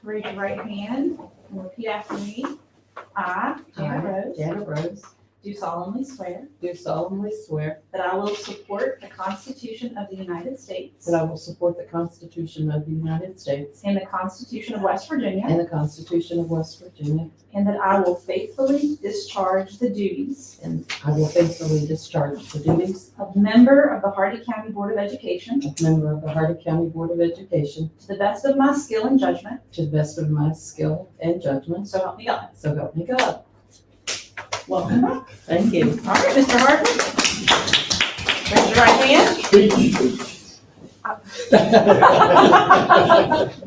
Raise your right hand and repeat after me. I, Janet Rose, Janet Rose, do solemnly swear do solemnly swear that I will support the Constitution of the United States that I will support the Constitution of the United States and the Constitution of West Virginia, and the Constitution of West Virginia, and that I will faithfully discharge the duties and I will faithfully discharge the duties of member of the Hardy County Board of Education of member of the Hardy County Board of Education to the best of my skill and judgment, to the best of my skill and judgment. so help me God. So help me God. Welcome back. Thank you. All right, Mr. Hartman. Raise your right hand.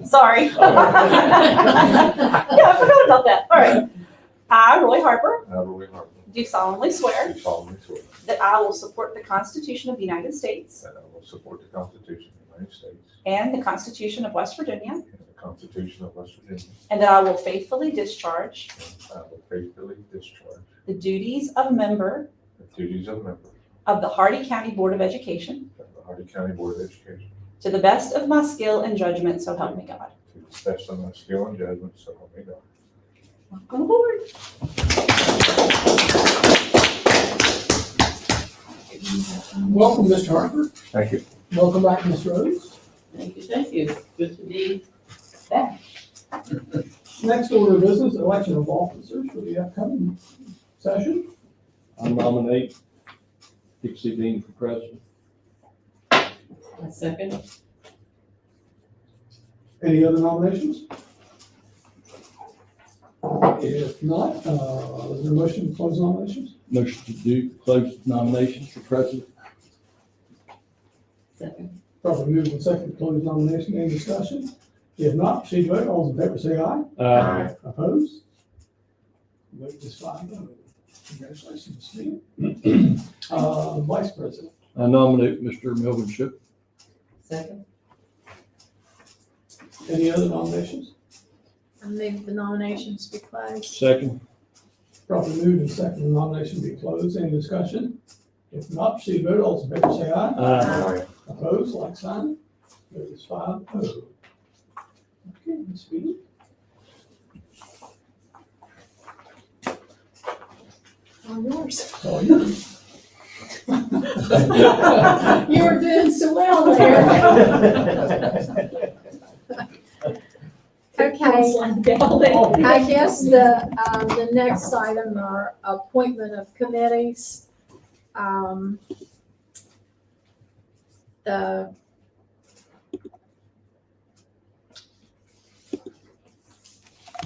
Sorry. Yeah, I forgot about that. All right. I, Roy Harper, I, Roy Harper, do solemnly swear do solemnly swear that I will support the Constitution of the United States that I will support the Constitution of the United States and the Constitution of West Virginia, and the Constitution of West Virginia, and that I will faithfully discharge and I will faithfully discharge the duties of member the duties of member of the Hardy County Board of Education of the Hardy County Board of Education to the best of my skill and judgment, so help me God. to the best of my skill and judgment, so help me God. Welcome aboard. Welcome, Mr. Harper. Thank you. Welcome back, Ms. Rose. Thank you, thank you. Good to be back. Next order of business, election of officers for the upcoming session. I nominate Dixie Dean for president. A second. Any other nominations? If not, is there a motion to close nominations? Motion to do close nominations for president. Second. Probably move and second to close nomination. Any discussion? If not, proceed to vote. All those in favor say aye. Opposed? Vote is 5-0. Congratulations, Steve. Vice President. I nominate Mr. Melvin Shook. Second. Any other nominations? I move the nominations be closed. Second. Probably moved and second the nomination be closed. Any discussion? If not, proceed to vote. All those in favor say aye. Aye. Opposed, like sign. Vote is 5-0. Okay, Ms. Speedy. All yours. All yours. You were doing so well there. Okay, I guess the next item are appointment of committees.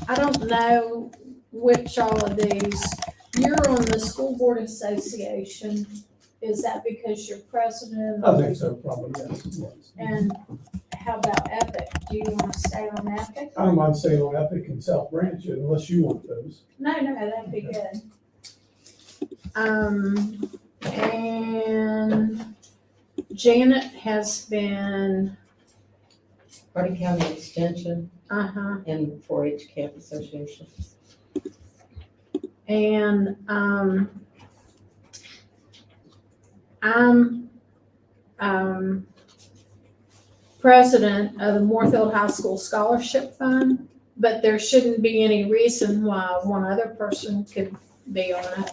I don't know which all of these, you're on the School Board Association. Is that because you're president? I think so, probably, yes. And how about Epic? Do you want to stay on Epic? I don't mind staying on Epic and South Branch unless you want those. No, that'd be good. And Janet has been, Hardy County Extension uh-huh, and 4-H Camp Association. and, I'm, president of the Moorfield High School Scholarship Fund, but there shouldn't be any reason why one other person could be on it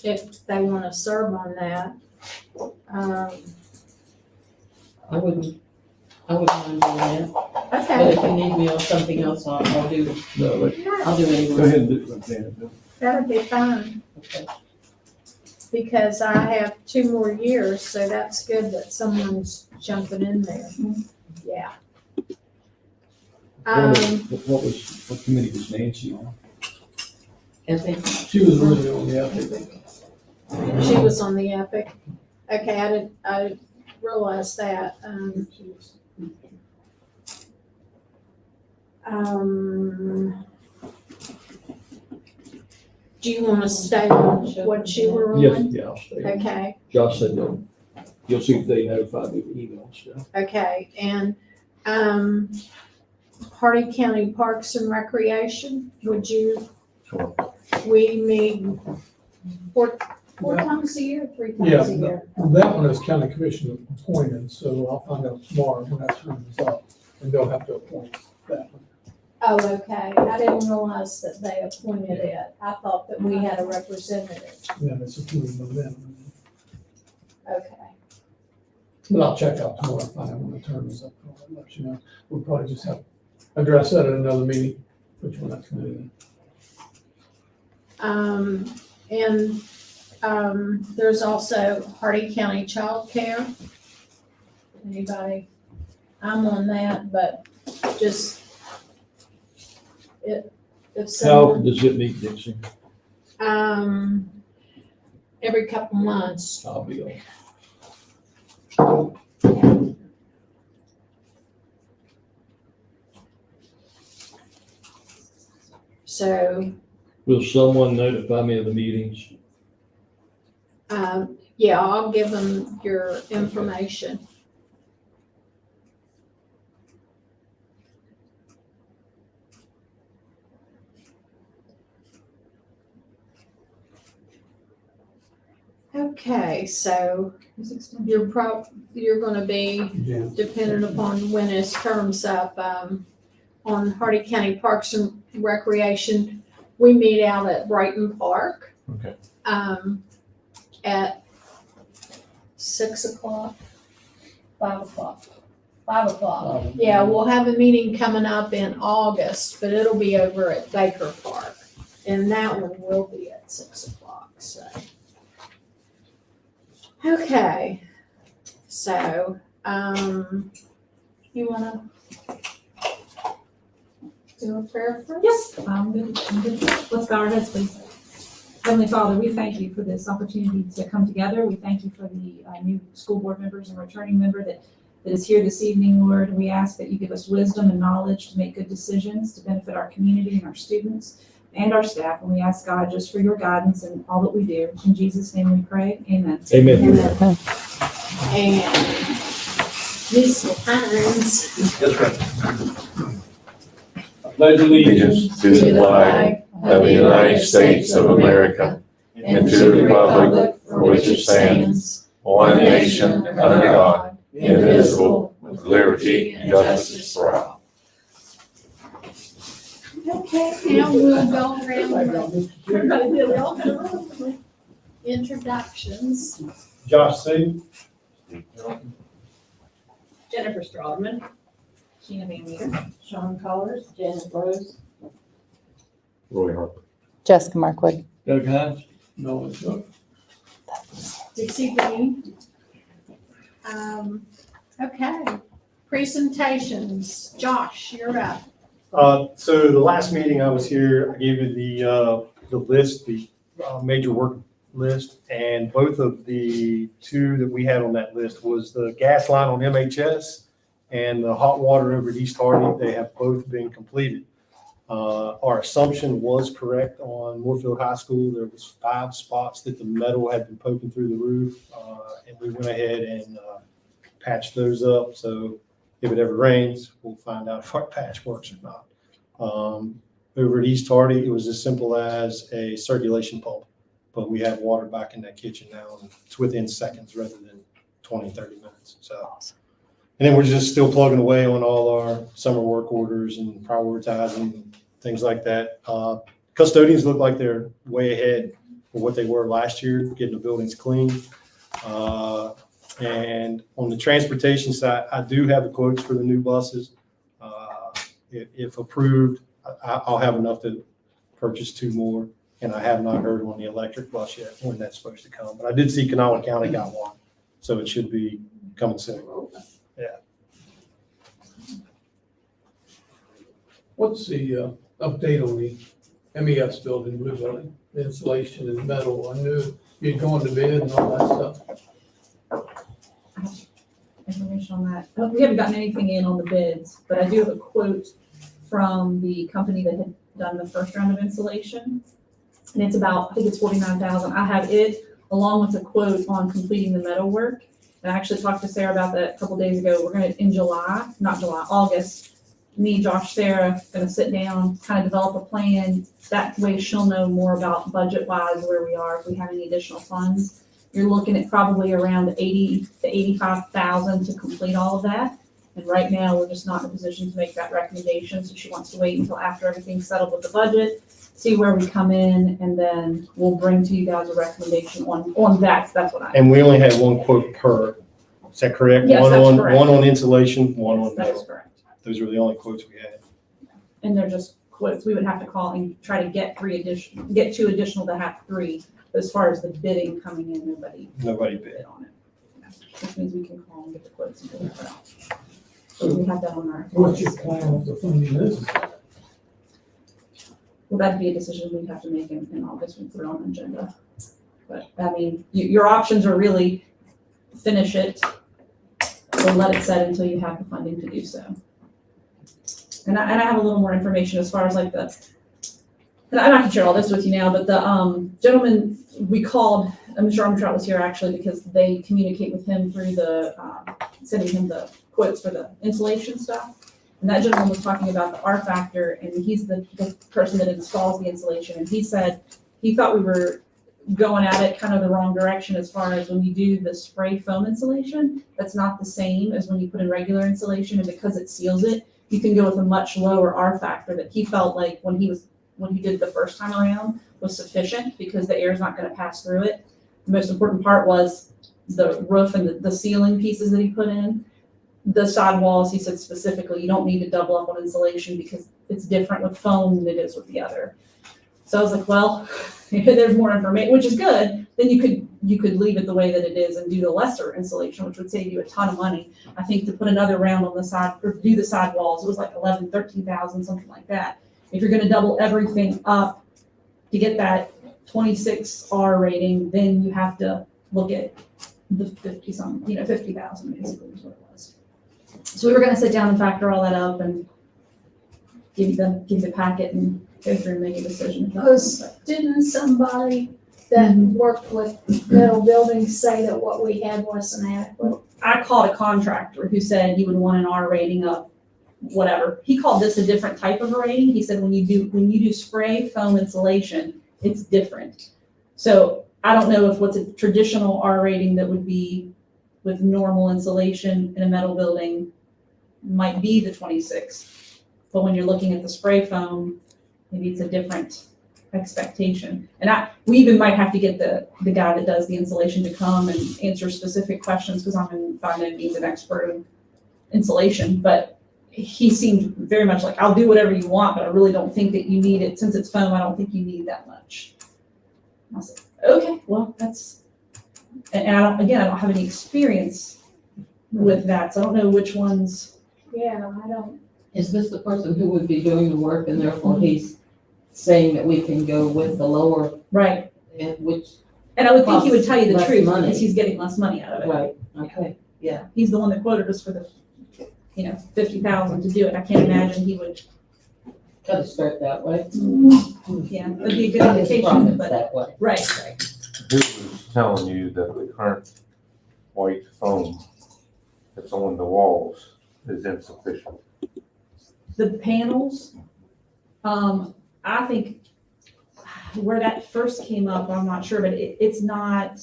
if they want to serve on that. I wouldn't mind doing that. But Okay, if you need me on something else, I'll do No, it. let- I'll do it go anyway. ahead and do it, Janet. that'd be fine, Okay. because I have 2 more years, so that's good that someone's jumping in there. Yeah. What committee was Nancy on? Ethics. She was really on the Epic. She was on the Epic. Okay, I realized that. Do you want to stay on what you were on? Yes, yeah, I'll stay. Okay, Josh said you'll see if they notify me with email stuff. okay, and, Hardy County Parks and Recreation, would you, Sure. we meet four Yeah. times a year, 3 Yeah, times a year? That one is county commission appointed, so I'll find out tomorrow when that term is up, and they'll have to appoint. that one. Oh, okay. I didn't realize that they appointed it. I thought that we had a representative. Yeah, that's approved by them. Okay. But I'll check out tomorrow, find out when the term is up, I'll let you know. We'll probably just have to address that at another meeting, which one that's gonna be. There's also Hardy County Child Care. Anybody? I'm on that, but just if How someone, does it meet, Dixie? every couple months. I'll be on. So, Will someone notify me of the meetings? yeah, I'll give them your information. Okay, so you're gonna be Yeah. dependent upon when his term's up, on Hardy County Parks and Recreation. We meet out at Brighton Park. Okay. At 6:00, 5:00. 5:00. Yeah, we'll have a meeting coming up in August, but it'll be over at Baker Park. And that one will be at 6:00, so. Okay, so, you wanna do a prayer first? Yes, I'm good. Let's bow our heads, please. Heavenly Father, we thank you for this opportunity to come together. We thank you for the new school board members and returning member that is here this evening, Lord. We ask that you give us wisdom and knowledge to make good decisions to benefit our community and our students and our staff. And we ask God just for your guidance in all that we do. In Jesus' name we pray. Amen. Amen. And Ms. Hines. Pledge allegiance To the flag of the United States of America and to the republic for which it stands, one nation, under God, indivisible, with liberty and justice for all. Okay, now we'll go around. Everybody did welcome. Introductions. Josh C. Jennifer Strawman. Sheena Van Meter. Sean Collins, Janet Rose. Roy Harper. Jessica Markwood. Doug Hines. No, it's not. Dixie Green. Okay, presentations. Josh, you're up. So the last meeting I was here, I gave you the list, the major work list, and both of the two that we had on that list was the gas line on MHS and the hot water over at East Hardy. They have both been completed. Our assumption was correct on Moorfield High School. There was 5 spots that the metal had been poking through the roof, and we went ahead and patched those up. So if it ever rains, we'll find out if our patch works or not. Over at East Hardy, it was as simple as a circulation pump, but we have water back in that kitchen now, and it's within seconds rather than 20, 30 minutes. So, and then we're just still plugging away on all our summer work orders and prioritizing things like that. Custodians look like they're way ahead of what they were last year, getting the buildings clean. And on the transportation side, I do have the quotes for the new buses. If approved, I'll have enough to purchase 2 more. And I have not heard on the electric bus yet when that's supposed to come. But I did see Kanawha County got one, so it should be coming soon. Yeah. What's the update on the MES building, Blue Building, the insulation and metal? I knew you'd gone to bid and all that stuff. Information on that. We haven't gotten anything in on the bids, but I do have a quote from the company that had done the first round of installation. And it's about, I think it's $49,000. I have it along with a quote on completing the metal work. And I actually talked to Sarah about that a couple days ago. We're gonna, in August, me, Josh, Sarah, gonna sit down, kind of develop a plan. That way she'll know more about budget-wise where we are, if we have any additional funds. You're looking at probably around 80 to 85,000 to complete all of that. And right now, we're just not in a position to make that recommendation, so she wants to wait until after everything's settled with the budget, see where we come in, and then we'll bring to you guys a recommendation on that. That's what I. And we only had one quote per, is that correct? Yes, One that's on correct. One on insulation, one on That is metal. correct. Those were the only quotes we had. And they're just quotes. We would have to call and try to get get two additional to have three. But as far as the bidding coming in, nobody Nobody bid. bid on it. Which means we can call and get the quotes and bid it out. So we have that on our. What's your plan with the funding is? Well, that'd be a decision we'd have to make in August when we're on the agenda. But, I mean, your options are really finish it or let it set until you have the funding to do so. And I have a little more information as far as like and I'm not gonna share all this with you now, but the gentleman we called, Mr. Armstrong was here actually because they communicate with him through the, sending him the quotes for the insulation stuff. And that gentleman was talking about the R factor, and he's the person that installs the insulation, and he said he thought we were going at it kind of the wrong direction as far as when you do the spray foam insulation, that's not the same as when you put in regular insulation, and because it seals it, you can go with a much lower R factor that he felt like when he did it the first time around was sufficient because the air is not gonna pass through it. The most important part was the roof and the ceiling pieces that he put in. The side walls, he said specifically, you don't need to double up on insulation because it's different with foam than it is with the other. So I was like, well, there's more information, which is good. Then you could leave it the way that it is and do the lesser insulation, which would save you a ton of money. I think to put another round on the side or do the side walls, it was like 11, 13,000, something like that. If you're gonna double everything up to get that 26 R rating, then you have to look at the 50,000 basically is what it was. So we were gonna sit down and factor all that up and give the packet and go through and make a decision. Because didn't somebody that worked with metal buildings say that what we had wasn't adequate? I called a contractor who said he would want an R rating of whatever. He called this a different type of a rating. He said when you do spray foam insulation, it's different. So I don't know if what's a traditional R rating that would be with normal insulation in a metal building might be the 26. But when you're looking at the spray foam, maybe it's a different expectation. And we even might have to get the guy that does the insulation to come and answer specific questions because I'm by no means an expert in insulation, but he seemed very much like, I'll do whatever you want, but I really don't think that you need it. Since it's foam, I don't think you need that much. And I said, okay, well, that's, and I don't have any experience with that, so I don't know which ones. Yeah, I don't. Is this the person who would be doing the work and therefore he's saying that we can go with the lower, Right. and which, And I would think he would tell you the Less truth money. because he's getting less money out of it. right, okay, yeah. He's the one that quoted us for the, 50,000 to do it. I can't imagine he would, Gotta start that way. yeah, it'd be a good Cut his indication, profits but, that way. right. Who was telling you that the current white foam that's on the walls is insufficient? The panels, I think where that first came up, I'm not sure, but it's not,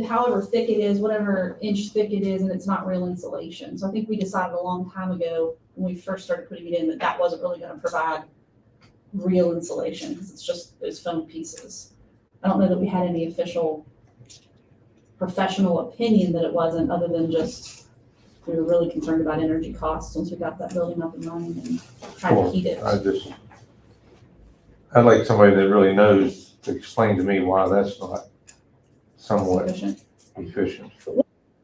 however thick it is, whatever inch thick it is, and it's not real insulation. So I think we decided a long time ago when we first started putting it in that wasn't really gonna provide real insulation because it's just those foam pieces. I don't know that we had any official professional opinion that it wasn't, other than just we were really concerned about energy costs once we got that building up and running and trying to heat it. I'd like somebody that really knows to explain to me why that's not somewhat Sufficient. efficient.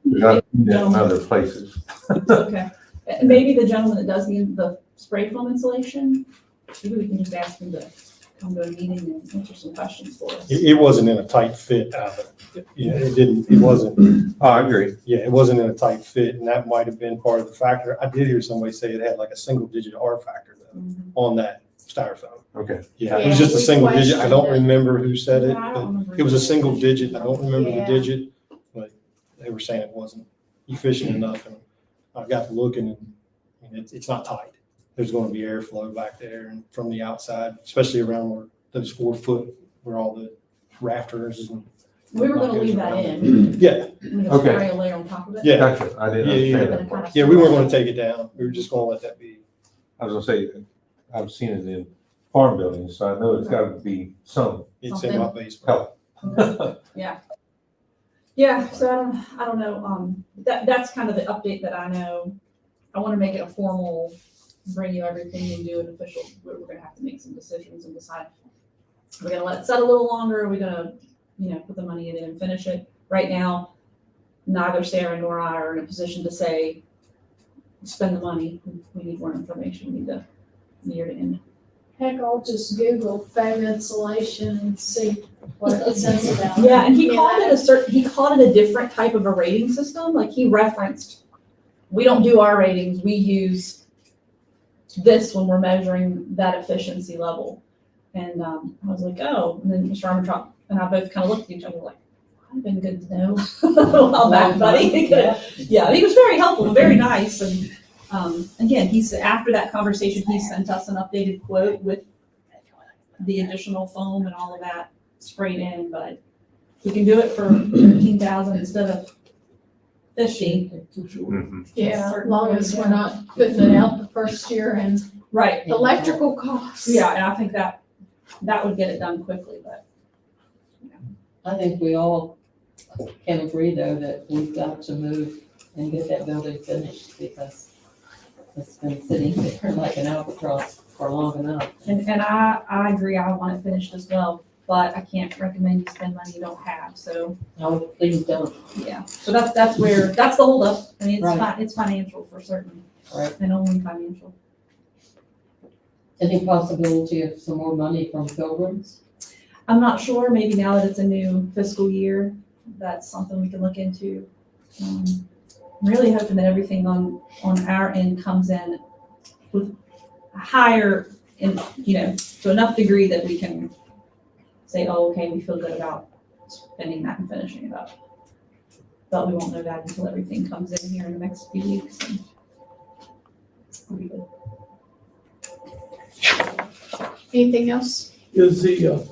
There's not in other places. Okay. And maybe the gentleman that does the spray foam insulation, maybe we can just ask him to come to a meeting and answer some questions for us. It wasn't in a tight fit either. It wasn't, Oh, I agree. it wasn't in a tight fit, and that might have been part of the factor. I did hear somebody say it had like a single digit R factor though Mhm. on that styrofoam. Okay. Yeah, it was just a we single digit. I don't questioned it. remember who said it, Yeah, I don't but remember it was a either. single digit. I don't remember the Yeah. digit, but they were saying it wasn't efficient enough. And I got to looking and it's not tight. There's going to be airflow back there and from the outside, especially around where those 4 foot, where all the rafters and We were gonna leave that in, Yeah, and Okay. spray a layer on top of it. yeah, Gotcha, I didn't Yeah, yeah, understand that part. yeah, we weren't gonna take it down. We were just gonna let that be. I was gonna say, I've seen it in farm buildings, so I know it's gotta be some It's in my basement. help. Yeah, so I don't know, that's kind of the update that I know. I wanna make it a formal, bring you everything and do an official, we're gonna have to make some decisions and decide. We're gonna let it set a little longer, are we gonna, put the money in it and finish it? Right now, neither Sarah nor I are in a position to say, spend the money, we need more information, we need the year to end. Heck, I'll just Google foam insulation and see what it says about it. Yeah, and he You called know? he called it a different type of a rating system, like he referenced, we don't do our ratings, we use this when we're measuring that efficiency level. And, I was like, oh, and then Mr. Armstrong and I both kind of looked at each other like, I've been good to know a while back, buddy. Yeah, he was very helpful, very nice, and, again, after that conversation, he sent us an updated quote with the additional foam and all of that sprayed in, but we can do it for 13,000 instead of 50. Mhm. Yeah, as long as we're not putting it out the first year and Right, electrical costs. yeah, and I think that would get it done quickly, but. I think we all can agree though that we've got to move and get that building finished because it's been sitting there like an albatross for long enough. And I agree, I want it finished as well, but I can't recommend you spend money you don't have, so, No, please don't. yeah. So that's the holdup, I mean, Right. it's financial for certain. Right. And only financial. Any possibility of some more money from Pilgrims? I'm not sure, maybe now that it's a new fiscal year, that's something we can look into. I'm really hoping that everything on our end comes in with a higher, to enough degree that we can say, oh, okay, we feel good about spending that and finishing it up. But we won't know that until everything comes in here in the next few weeks. And we'll be good. Anything else? Is the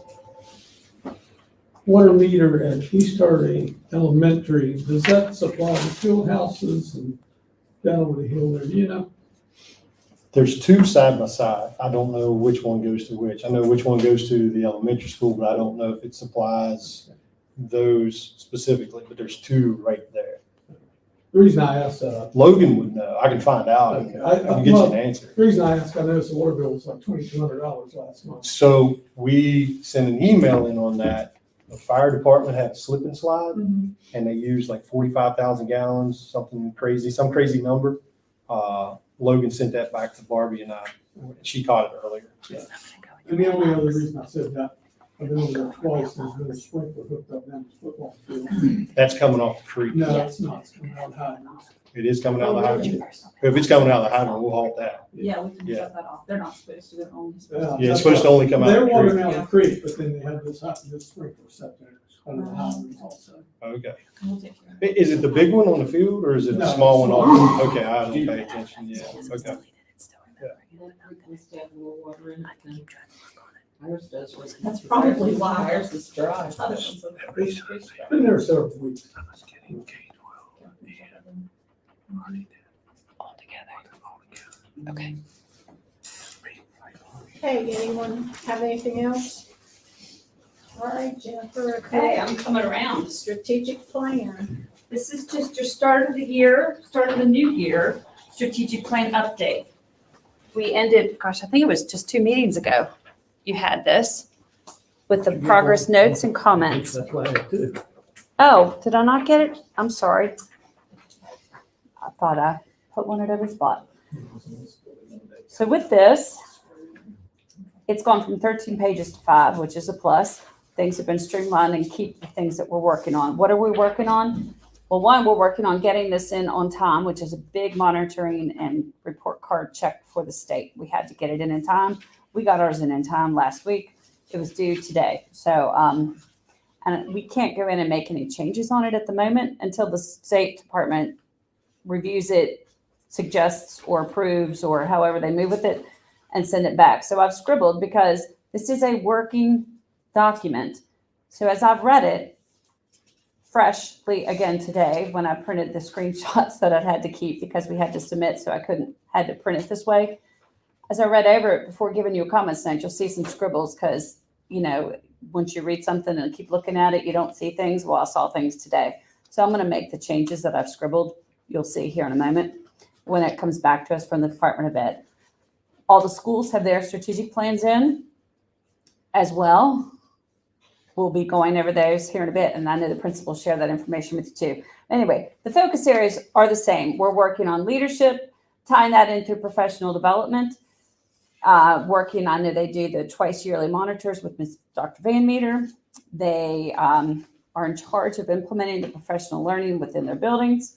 water meter at East Harding Elementary, does that supply the field houses and down over the hill there, There's two side by side. I don't know which one goes to which. I know which one goes to the elementary school, but I don't know if it supplies those specifically, but there's two right there. The reason I asked, Logan would know. I can find out. Okay. I can get you an answer. the reason I asked, I noticed the water bill was like $2,200 last month. So we sent an email in on that. The fire department had a slip and slide and they used like 45,000 gallons, something crazy, some crazy number. Logan sent that back to Barbie and I. She caught it earlier. And the only other reason I said that, I've been over there twice, there's been a sprinkler hooked up down the football field. That's coming off the creek. No, it's not, it's coming out high. It is coming out of the hydrant. If it's coming out of the hydrant, we'll halt that. Yeah, we can Yeah. shut that off. They're not supposed to, they're only supposed to. Yeah, it's supposed to only come out They're of the watering creek. out the creek, but then they have this sprinkler set there under the hydrants also. Okay. We'll take care of it. Is it the big one on the field or is it the No. small one off? Okay, I don't pay attention. Yeah, okay. That creek must have more water in it than ours does. That's probably why. Ours is dry. Other ones are- Been there several weeks. Hey, anyone have anything else? All right, Jennifer. Okay, I'm coming around. Strategic plan. This is just your start of the year, start of the new year, strategic plan update. We ended, gosh, I think it was just 2 meetings ago. You had this with the progress notes and comments. That's what I had too. Oh, did I not get it? I'm sorry. I thought I put one at every spot. So with this, it's gone from 13 pages to 5, which is a plus. Things have been streamlined and keep the things that we're working on. What are we working on? Well, one, we're working on getting this in on time, which is a big monitoring and report card check for the state. We had to get it in time. We got ours in time last week. It was due today. So, and we can't go in and make any changes on it at the moment until the State Department reviews it, suggests or approves or however they move with it and send it back. So I've scribbled because this is a working document. So as I've read it, freshly again today when I printed the screenshots that I'd had to keep because we had to submit, so I had to print it this way. As I read over it before giving you a comment tonight, you'll see some scribbles because, you know, once you read something and keep looking at it, you don't see things. Well, I saw things today. So I'm going to make the changes that I've scribbled. You'll see here in a moment when it comes back to us from the Department of Ed. All the schools have their strategic plans in as well. We'll be going over those here in a bit, and I know the principals share that information with you too. Anyway, the focus areas are the same. We're working on leadership, tying that into professional development. I know they do the twice yearly monitors with Dr. Van Meter. They are in charge of implementing the professional learning within their buildings,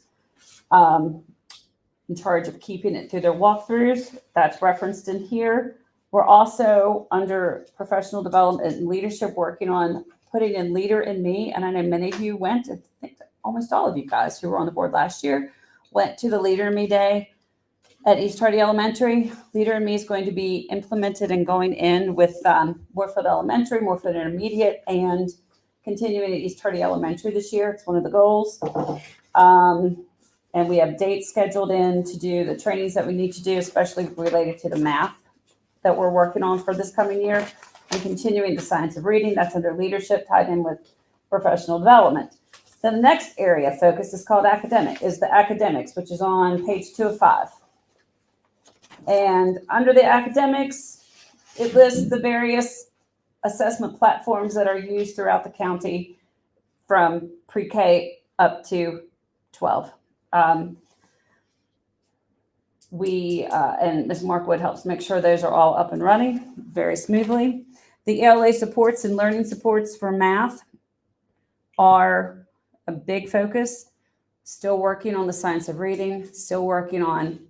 in charge of keeping it through their walkthroughs. That's referenced in here. We're also under professional development and leadership working on putting in Leader in Me. And I know many of you went, I think almost all of you guys who were on the board last year, went to the Leader in Me Day at East Hardy Elementary. Leader in Me is going to be implemented and going in with Moorfield Elementary, Moorfield Intermediate, and continuing at East Hardy Elementary this year. It's one of the goals. And we have dates scheduled in to do the trainings that we need to do, especially related to the math that we're working on for this coming year, and continuing the science of reading. That's under leadership, tied in with professional development. Then the next area of focus is called the academics, which is on page 2 of 5. And under the academics, it lists the various assessment platforms that are used throughout the county from pre-K up to 12. And Ms. Markwood helps make sure those are all up and running very smoothly. The ELA supports and learning supports for math are a big focus. Still working on the science of reading, still working on,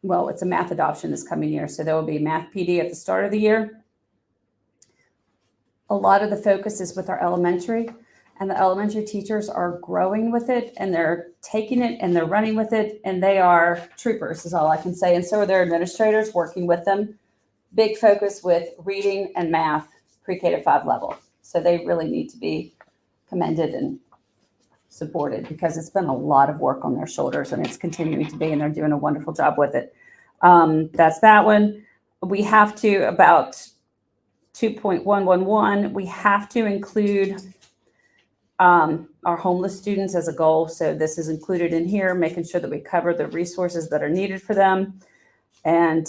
well, it's a math adoption this coming year, so there will be math PD at the start of the year. A lot of the focus is with our elementary, and the elementary teachers are growing with it, and they're taking it and they're running with it, and they are troopers is all I can say. And so are their administrators working with them. Big focus with reading and math pre-K to 5 level. So they really need to be commended and supported because it's been a lot of work on their shoulders, and it's continuing to be, and they're doing a wonderful job with it. That's that one. We have to, about 2.111, we have to include our homeless students as a goal. So this is included in here, making sure that we cover the resources that are needed for them. And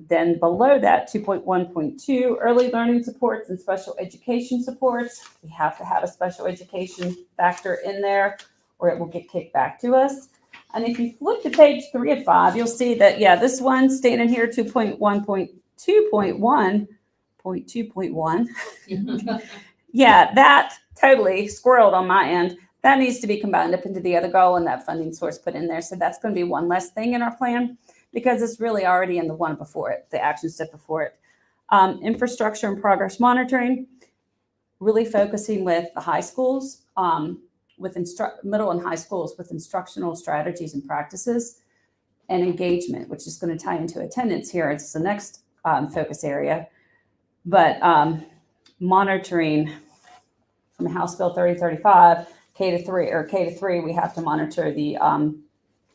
then below that, 2.1.2, early learning supports and special education supports. We have to have a special education factor in there or it will get kicked back to us. And if you look to page 3 of 5, you'll see that, yeah, this one standing here, 2.1.2.1. Yeah, that totally squirreled on my end. That needs to be combined up into the other goal and that funding source put in there. So that's going to be one less thing in our plan because it's really already in the one before it, the action step before it. Infrastructure and progress monitoring, really focusing with the high schools, with middle and high schools with instructional strategies and practices and engagement, which is going to tie into attendance here. It's the next focus area. But monitoring from House Bill 3035, K to 3, we have to monitor the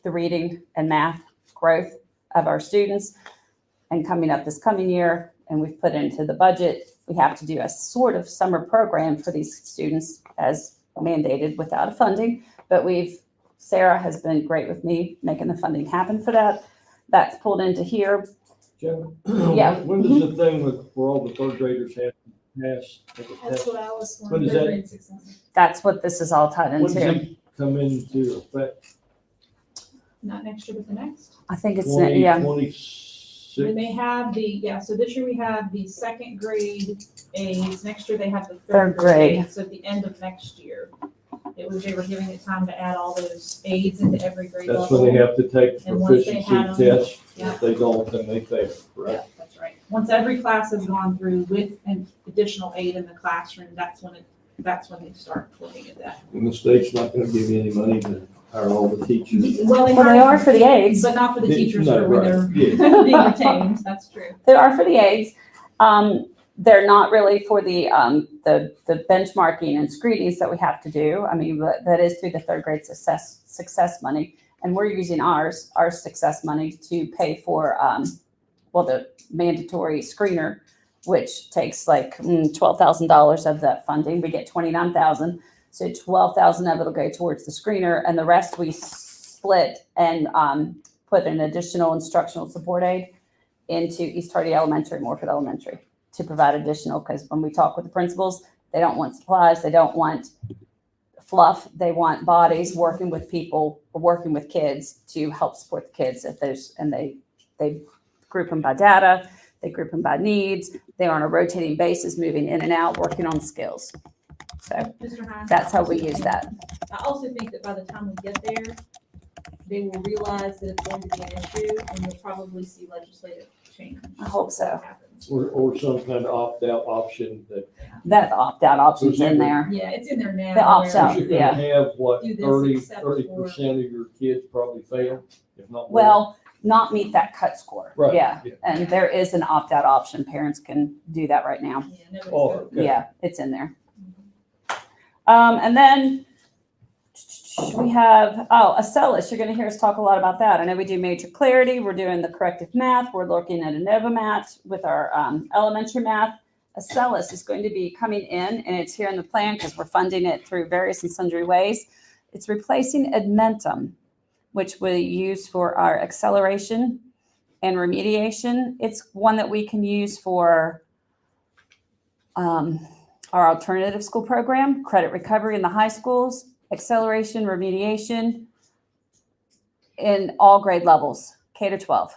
reading and math growth of our students. And coming up this coming year, and we've put into the budget, we have to do a sort of summer program for these students as mandated without funding. But Sarah has been great with me making the funding happen for that. That's pulled into here. Joe, Yeah. when does the thing where all the third graders have to pass? That's what I was When does that- That's what this is all tied When does into. it come into effect? Not next year, but the next. I think it's, 2026? When they have so this year we have the second grade aides. Next year they have the Third third grade. grade aides. So at the end of next year, they were giving it time to add all those aides into every grade level. That's when they have to take the And once they proficiency have them, test. yeah. If they don't, then they fail, Yeah, correct? that's right. Once every class has gone through with an additional aide in the classroom, that's when they start looking at that. And the state's not gonna give you any money to hire all the teachers. Well, well, they are for the aides. but not for the teachers No, for when right, they're yeah. being retained. That's true. They are for the aides. they're not really for the benchmarking and screenings that we have to do. I mean, that is through the third grade success money. And we're using our success money to pay for, the mandatory screener, which takes like $12,000 of that funding. We get $29,000. So 12,000 of it will go towards the screener, and the rest we split and put an additional instructional support aid into East Hardy Elementary and Morford Elementary to provide additional, because when we talk with the principals, they don't want supplies, they don't want fluff, they want bodies working with people or working with kids to help support the kids if there's, and they group them by data, they group them by needs, they're on a rotating basis, moving in and out, working on skills. So Mr. Hines, that's how we use that. I also think that by the time we get there, they will realize that it's going to be an issue, and we'll probably see legislative change. I hope so. Or some kind of opt-out option that. That opt-out option's in there. Yeah, it's in there now. The opt-out. where- You're gonna have, what, Do this 30% of your kids probably fail, if not more. Well, not meet that cut score. Right, Yeah. yeah. And there is an opt-out option. Parents can do that right now. Yeah, nobody's Oh, gonna- okay. Yeah, it's in there. And then we have, Accelis, you're gonna hear us talk a lot about that. I know we do Major Clarity, we're doing the corrective math, we're looking at Inova Math with our elementary math. Accelis is going to be coming in, and it's here in the plan because we're funding it through various and sundry ways. It's replacing Edmentum, which we use for our acceleration and remediation. It's one that we can use for our alternative school program, credit recovery in the high schools, acceleration, remediation in all grade levels, K to 12.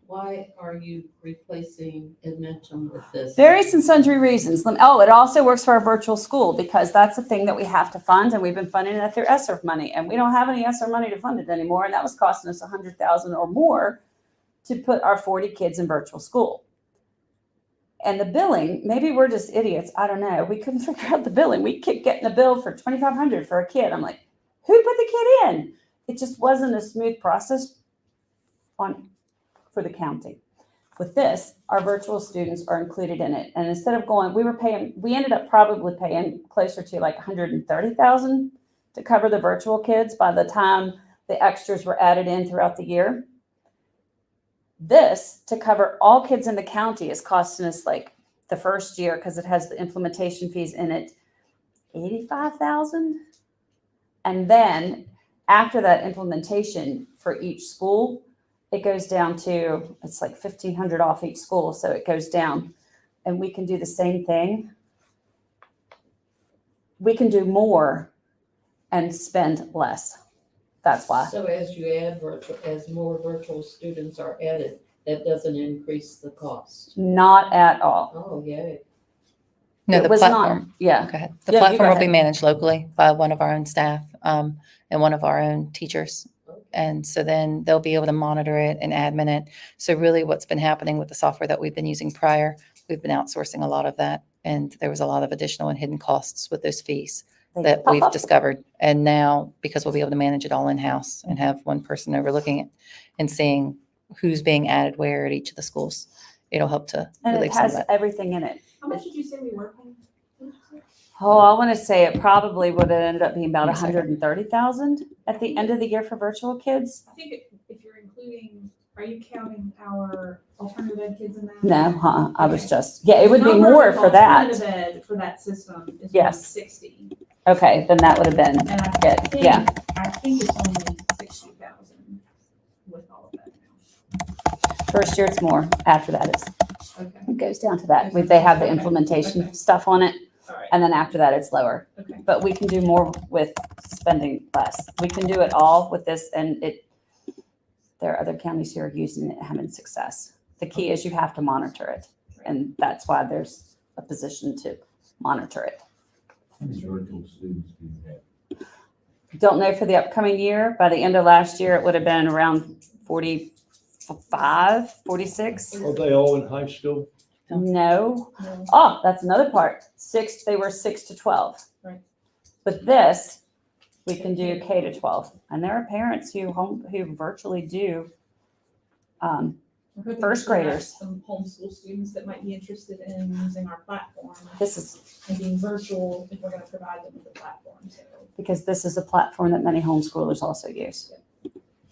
Why are you replacing Edmentum with this? Various and sundry reasons. Oh, it also works for our virtual school because that's a thing that we have to fund, and we've been funding it through ESSER money, and we don't have any ESSER money to fund it anymore, and that was costing us $100,000 or more to put our 40 kids in virtual school. And the billing, maybe we're just idiots. I don't know. We couldn't figure out the billing. We kept getting a bill for $2,500 for a kid. I'm like, who put the kid in? It just wasn't a smooth process for the county. With this, our virtual students are included in it. And instead of going, we ended up probably paying closer to like $130,000 to cover the virtual kids by the time the extras were added in throughout the year. This, to cover all kids in the county, is costing us like the first year, because it has the implementation fees in it, $85,000. And then after that implementation for each school, it goes down to, it's like $1,500 off each school. So it goes down, and we can do the same thing. We can do more and spend less. That's why. So as you add as more virtual students are added, that doesn't increase the cost? Not at all. Oh, yay. No, It the was platform. not, yeah. Go ahead. The Yeah, you go platform will be ahead. managed locally by one of our own staff and one of our own teachers. And so then they'll be able to monitor it and admin it. So really what's been happening with the software that we've been using prior, we've been outsourcing a lot of that. And there was a lot of additional and hidden costs with those fees They that pop we've up. discovered. And now, because we'll be able to manage it all in-house and have one person overlooking it and seeing who's being added where at each of the schools, it'll help to And relieve it some of has that. everything in it. How much did you say we were paying? Oh, I want to say it probably would have ended up being about Yes, I can. 130,000 at the end of the year for virtual kids. I think if you're including, are you counting our alternative ed kids in that? No, I was Okay. just, yeah, it would be Number more of for that. Alternative ed for that system is Yes. 160. Okay, then that would have been And I good. think, Yeah. I think it's only 60,000 with all of that now. First year it's more. After that Okay, it goes down to that. They have the Okay. implementation Okay. stuff on it, all right, and then after that it's lower. okay. But we can do more with spending less. We can do it all with this, and there are other counties who are using it and having success. The key is you have to monitor it, and that's why there's a position to monitor it. How many virtual students do you have? Don't know for the upcoming year. By the end of last year, it would have been around 45, 46. Are they all in high school? No. No. Oh, that's another part. They were 6 to 12. Right. With this, we can do K to 12. And there are parents who virtually do We're hoping First to have graders. Some homeschool students that might be interested in using our platform This is, and being virtual if we're gonna provide them with the platform, so. because this is a platform that many homeschoolers also use.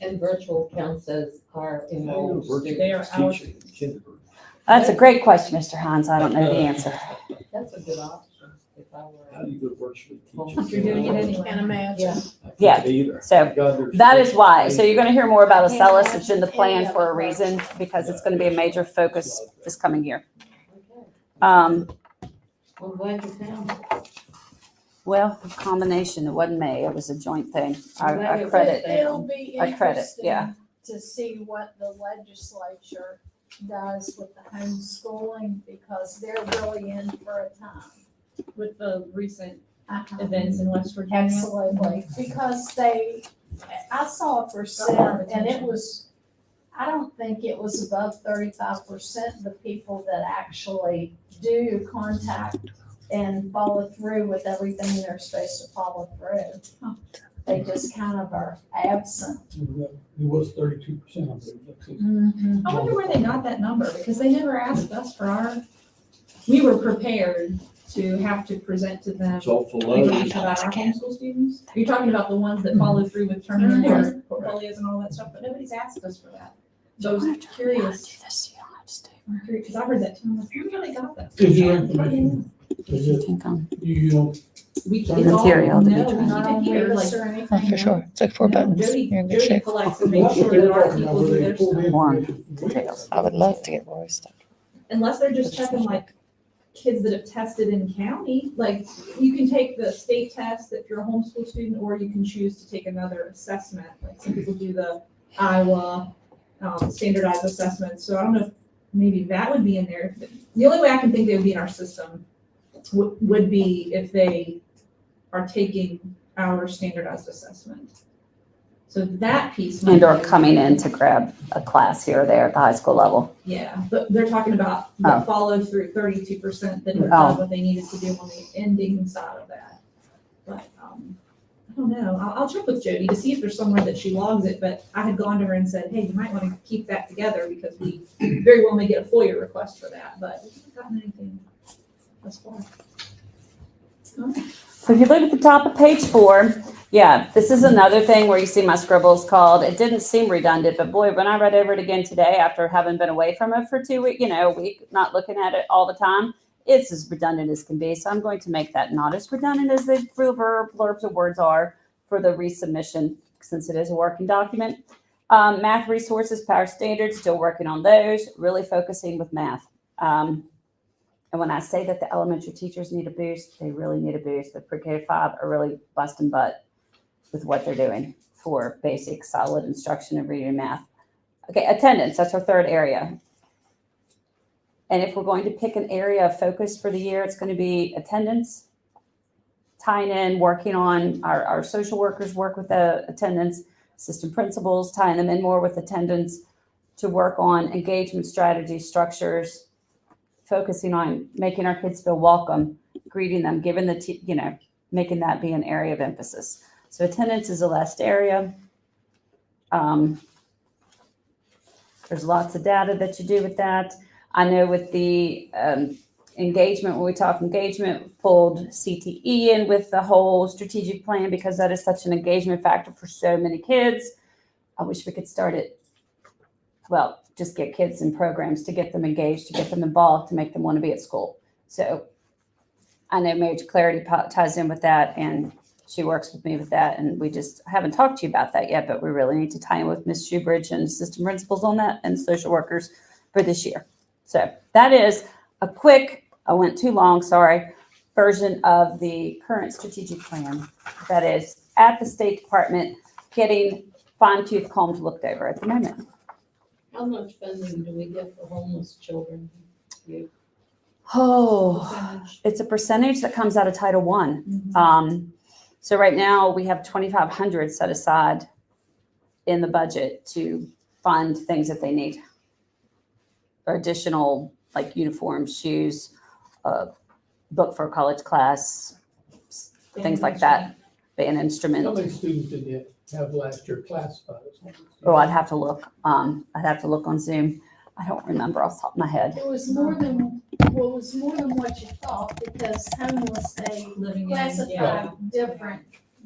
And virtual counts as our enrolled students. They are our, That's a great question, Mr. Hines. I don't know the answer. That's a good option if I How were. do you go virtually if you're doing it teach? anyway. Can't imagine. Yeah. Either. So God, there's- that is why. So you're going to hear more about Acellus. It's in the plan for a reason because it's going to be a major focus this coming year. Okay. Um, I'm glad you found it. well, a combination. It wasn't me. It was a joint thing. I'm glad I it credit. was It'll be I credit, yeah. interesting to see what the legislature does with the homeschooling, because they're really in for a time. With the recent Uh-huh. events in West Virginia. Absolutely, because I saw a percent, and it was, I don't think it was above 35% of the people that actually do contact and follow through with everything they're supposed to follow through. They just kind of are absent. It was 32%, I believe. I wonder where they got that number, because they never asked us for we were prepared to have to present to them It's awful low. information about our homeschool students. You're talking about the ones that follow through with turning in their portfolios and all that stuff, but nobody's asked us for that. So I was curious, because I heard that too, I'm like, where they got that? Is your information, is it, you know, We, it's Some all, material to be no, we transferred. keep it here, like, or anything. Oh, for sure. It's like 4 no, buttons. Jody, You're in good Jody shape. collects and makes that's sure what they that were our talking about, people where do they their pulled stuff. in One. information from Details. I would love to get Rory's stuff. Unless they're just checking like kids that have tested in county, like you can take the state test if you're a homeschool student, or you can choose to take another assessment. Like some people do the Iowa standardized assessment. So I don't know if maybe that would be in there. The only way I can think they would be in our system would be if they are taking our standardized assessment. So that piece. might And or be- coming in to grab a class here or there at the high school level. Yeah, but they're talking about Oh. the follow through 32% that have Oh. done what they needed to do on the ending side of that. But, I don't know. I'll check with Jody to see if there's somewhere that she logs it, but I had gone to her and said, hey, you might want to keep that together because we very well may get a FOIA request for that, but we haven't gotten anything thus far. So if you look at the top of page 4, yeah, this is another thing where you see my scribbles called. It didn't seem redundant, but boy, when I read over it again today after having been away from it for 2 weeks, a week, not looking at it all the time, it's as redundant as can be. So I'm going to make that not as redundant as the blurbs of words are for the resubmission, since it is a working document. Math resources, power standards, still working on those, really focusing with math. And when I say that the elementary teachers need a boost, they really need a boost. The pre-K to 5 are really busting butt with what they're doing for basic, solid instruction in reading and math. Okay, attendance, that's our third area. And if we're going to pick an area of focus for the year, it's going to be attendance, tying in, working on our social workers work with the attendance, assistant principals, tying them in more with attendance to work on engagement strategies, structures, focusing on making our kids feel welcome, greeting them, giving making that be an area of emphasis. So attendance is the last area. There's lots of data that you do with that. I know with the engagement, when we talk engagement, we pulled CTE in with the whole strategic plan because that is such an engagement factor for so many kids. I wish we could start it. Well, just get kids in programs to get them engaged, to get them involved, to make them want to be at school. So I know Marriage Clarity ties in with that, and she works with me with that. And we just haven't talked to you about that yet, but we really need to tie in with Ms. Shoebridge and assistant principals on that and social workers for this year. So that is a quick, I went too long, sorry, version of the current strategic plan that is at the State Department getting fine-tooth combed looked over at the moment. How much funding do we get for homeless children? Oh, Percentage. it's a percentage that comes out of Title I. Mhm. So right now we have 2,500 set aside in the budget to fund things that they need. Or additional like uniforms, shoes, book for a college class, things like that, band How instrument. many students did you have last year classified as homeless? Oh, I'd have to look. I'd have to look on Zoom. I don't remember off the top of my head. It was more than, well, it was more than what you thought, because homeless, they Living in, classify yeah.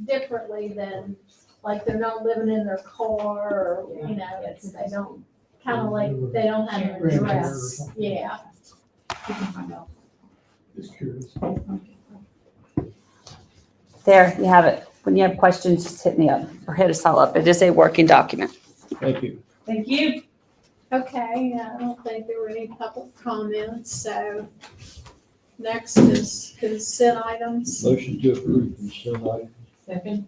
differently than, like, they're not living in their car, or, you know, it's, they don't, kind of like, they don't have an Grandparent or address, something. yeah. We can find out. Just curious. There, you have it. When you have questions, just hit me up or hit us all up. It is a working document. Thank you. Thank you. Okay, I don't think there were any public comments, so next is consent items. Motion to approve consent item. Second?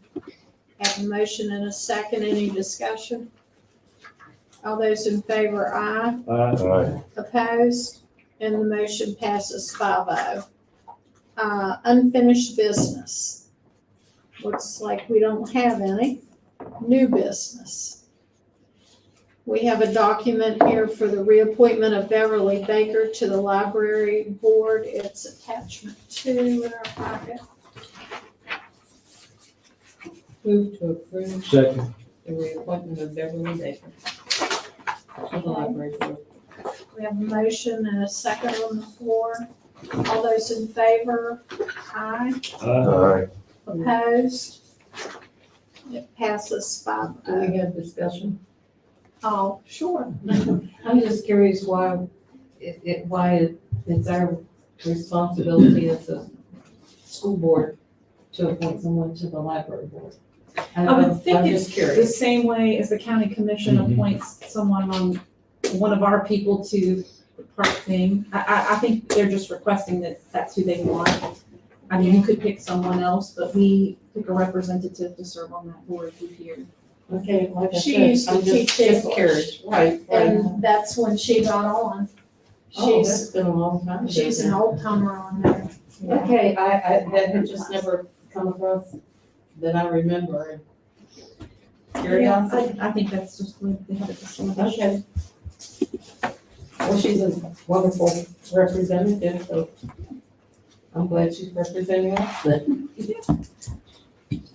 Have a motion and a second, any discussion? All those in favor, aye. Aye. Opposed? And the motion passes 5-0. Unfinished business. Looks like we don't have any. New business. We have a document here for the reappointment of Beverly Baker to the library board. It's attachment 2 in our packet. Move to approve Second. the reappointment of Beverly Baker to the library board. We have a motion and a second on the floor. All those in favor? Aye. Aye. Opposed? It passes 5-0. Do we have discussion? Oh, sure. I'm just curious why it's our responsibility as a school board to appoint someone to the library board. I would think I'm it's just the curious. same way as the county commission Mhm. appoints someone on, one of our people to the park thing. I think they're just requesting that that's who they want. I mean, you could pick someone else, but we pick a representative to serve on that board who's here. Okay, like I She said, used to I'm teach just English. curious. Right, right. And that's when she got on. Oh, that's She's, been a long time. ago she's an then. old timer on there. Okay, that had just never come across that I remember. Curiosity? I think that's just the way they have it distinguished. Okay. Well, she's a wonderful representative, so I'm glad she's representing us.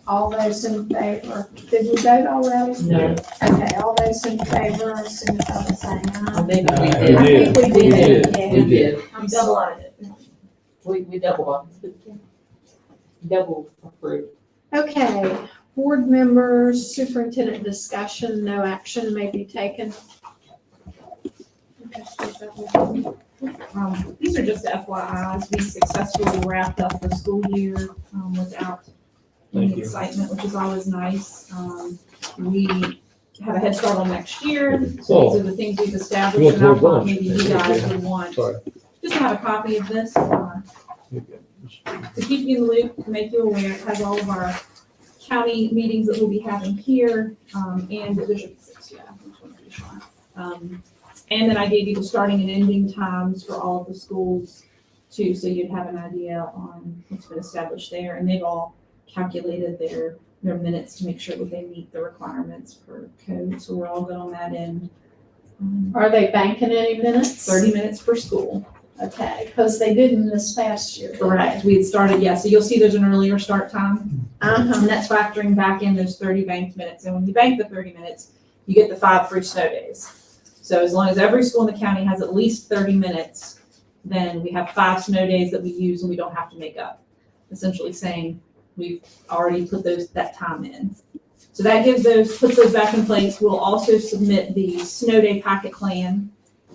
All those in favor, did we vote already? No, Okay, all those in favor, signify by saying I aye. think we We I did. think we We did, did. yeah. We did. I'm Double sorry. eyed it. We double, double approved. Okay, board members, superintendent discussion, no action may be taken. These are just FYIs. We successfully wrapped up the school year without any Thank you. excitement, which is always nice. We have a head start on next year. Oh. So these are the things we've established, You want and I more thought lunch? maybe you guys would want Sorry. just to have a copy of this, to keep you in the loop, to make you aware. It has all of our county meetings that we'll be having here, and there should be 6, yeah. I just wanna be sure. And then I gave you the starting and ending times for all of the schools too, so you'd have an idea on what's been established there. And they've all calculated their minutes to make sure that they meet the requirements per code, so we're all good on that end. Are they banking any minutes? 30 minutes per school. Okay, because they didn't this past year. did they? Correct. We had started, yeah, so you'll see there's an earlier start time, Uh-huh. and that's factoring back in those 30 banked minutes. And when you bank the 30 minutes, you get the 5 free snow days. So as long as every school in the county has at least 30 minutes, then we have 5 snow days that we use and we don't have to make up. Essentially saying we've already put that time in. So that puts those back in place. We'll also submit the snow day packet plan,